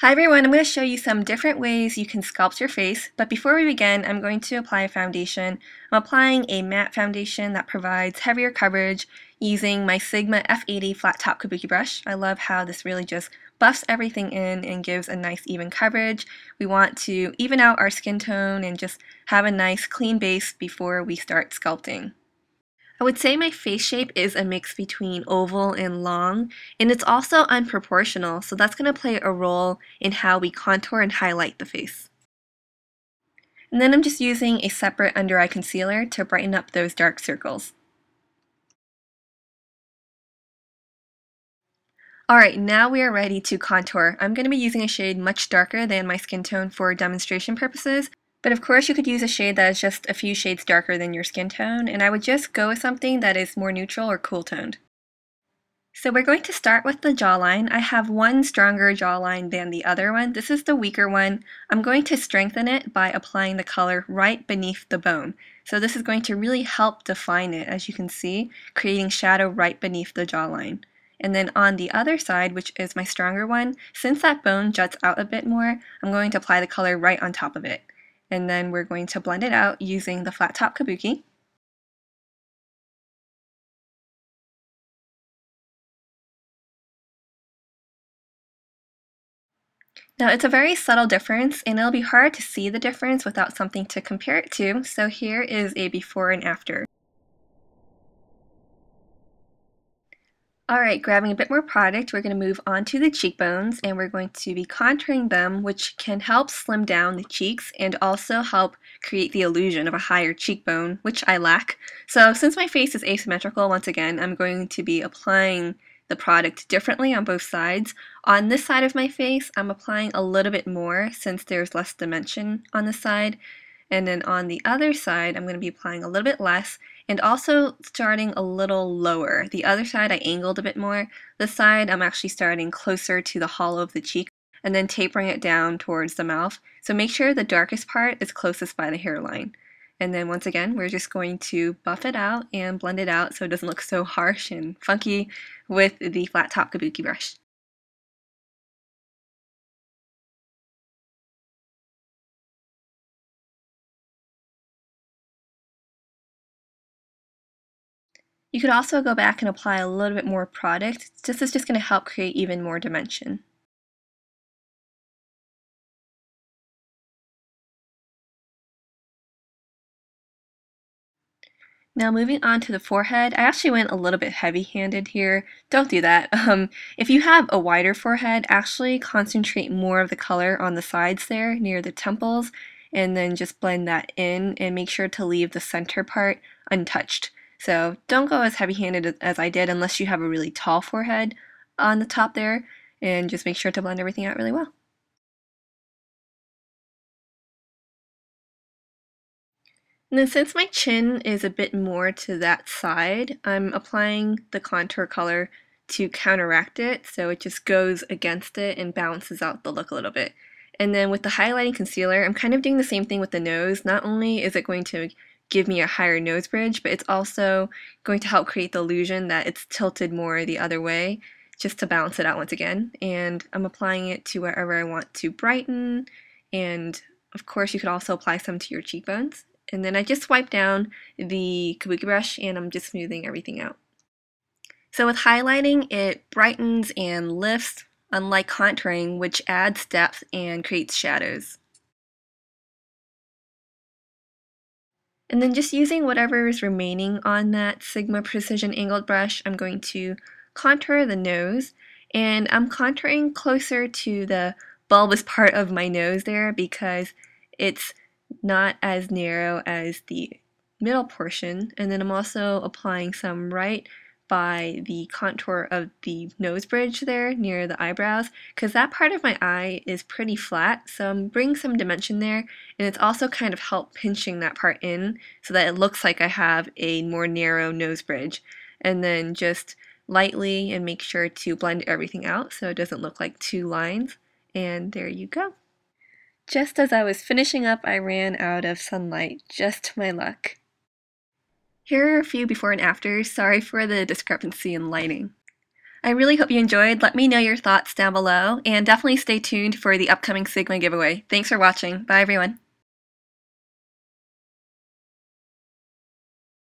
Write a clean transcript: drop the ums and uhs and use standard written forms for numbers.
Hi everyone, I'm going to show you some different ways you can sculpt your face, but before we begin, I'm going to apply a foundation. I'm applying a matte foundation that provides heavier coverage using my Sigma F80 flat top kabuki brush. I love how this really just buffs everything in and gives a nice even coverage. We want to even out our skin tone and just have a nice clean base before we start sculpting. I would say my face shape is a mix between oval and long, and it's also unproportional, so that's going to play a role in how we contour and highlight the face. And then I'm just using a separate under eye concealer to brighten up those dark circles. Alright, now we are ready to contour. I'm going to be using a shade much darker than my skin tone for demonstration purposes, but of course you could use a shade that is just a few shades darker than your skin tone, and I would just go with something that is more neutral or cool toned. So we're going to start with the jawline. I have one stronger jawline than the other one. This is the weaker one. I'm going to strengthen it by applying the color right beneath the bone. So this is going to really help define it, as you can see, creating shadow right beneath the jawline. And then on the other side, which is my stronger one, since that bone juts out a bit more, I'm going to apply the color right on top of it. And then we're going to blend it out using the flat top kabuki. Now it's a very subtle difference, and it'll be hard to see the difference without something to compare it to, so here is a before and after. Alright, grabbing a bit more product, we're going to move on to the cheekbones, and we're going to be contouring them, which can help slim down the cheeks and also help create the illusion of a higher cheekbone, which I lack. So since my face is asymmetrical, once again, I'm going to be applying the product differently on both sides. On this side of my face, I'm applying a little bit more since there's less dimension on the side. And then on the other side, I'm going to be applying a little bit less and also starting a little lower. The other side I angled a bit more. This side I'm actually starting closer to the hollow of the cheek and then tapering it down towards the mouth. So make sure the darkest part is closest by the hairline. And then once again, we're just going to buff it out and blend it out so it doesn't look so harsh and funky with the flat top kabuki brush. You could also go back and apply a little bit more product. This is just going to help create even more dimension. Now moving on to the forehead, I actually went a little bit heavy-handed here. Don't do that. If you have a wider forehead, actually concentrate more of the color on the sides there near the temples and then just blend that in and make sure to leave the center part untouched. So don't go as heavy-handed as I did unless you have a really tall forehead on the top there, and just make sure to blend everything out really well. And then since my chin is a bit more to that side, I'm applying the contour color to counteract it, so it just goes against it and balances out the look a little bit. And then with the highlighting concealer, I'm kind of doing the same thing with the nose. Not only is it going to give me a higher nose bridge, but it's also going to help create the illusion that it's tilted more the other way, just to balance it out once again. And I'm applying it to wherever I want to brighten, and of course you could also apply some to your cheekbones. And then I just wipe down the kabuki brush and I'm just smoothing everything out. So with highlighting, it brightens and lifts, unlike contouring, which adds depth and creates shadows. And then just using whatever is remaining on that Sigma Precision Angled brush, I'm going to contour the nose. And I'm contouring closer to the bulbous part of my nose there because it's not as narrow as the middle portion. And then I'm also applying some right by the contour of the nose bridge there near the eyebrows, because that part of my eye is pretty flat, so I'm bringing some dimension there, and it's also kind of help pinching that part in so that it looks like I have a more narrow nose bridge. And then just lightly and make sure to blend everything out so it doesn't look like two lines, and there you go. Just as I was finishing up, I ran out of sunlight, just my luck. Here are a few before and afters. Sorry for the discrepancy in lighting. I really hope you enjoyed. Let me know your thoughts down below, and definitely stay tuned for the upcoming Sigma giveaway. Thanks for watching. Bye everyone.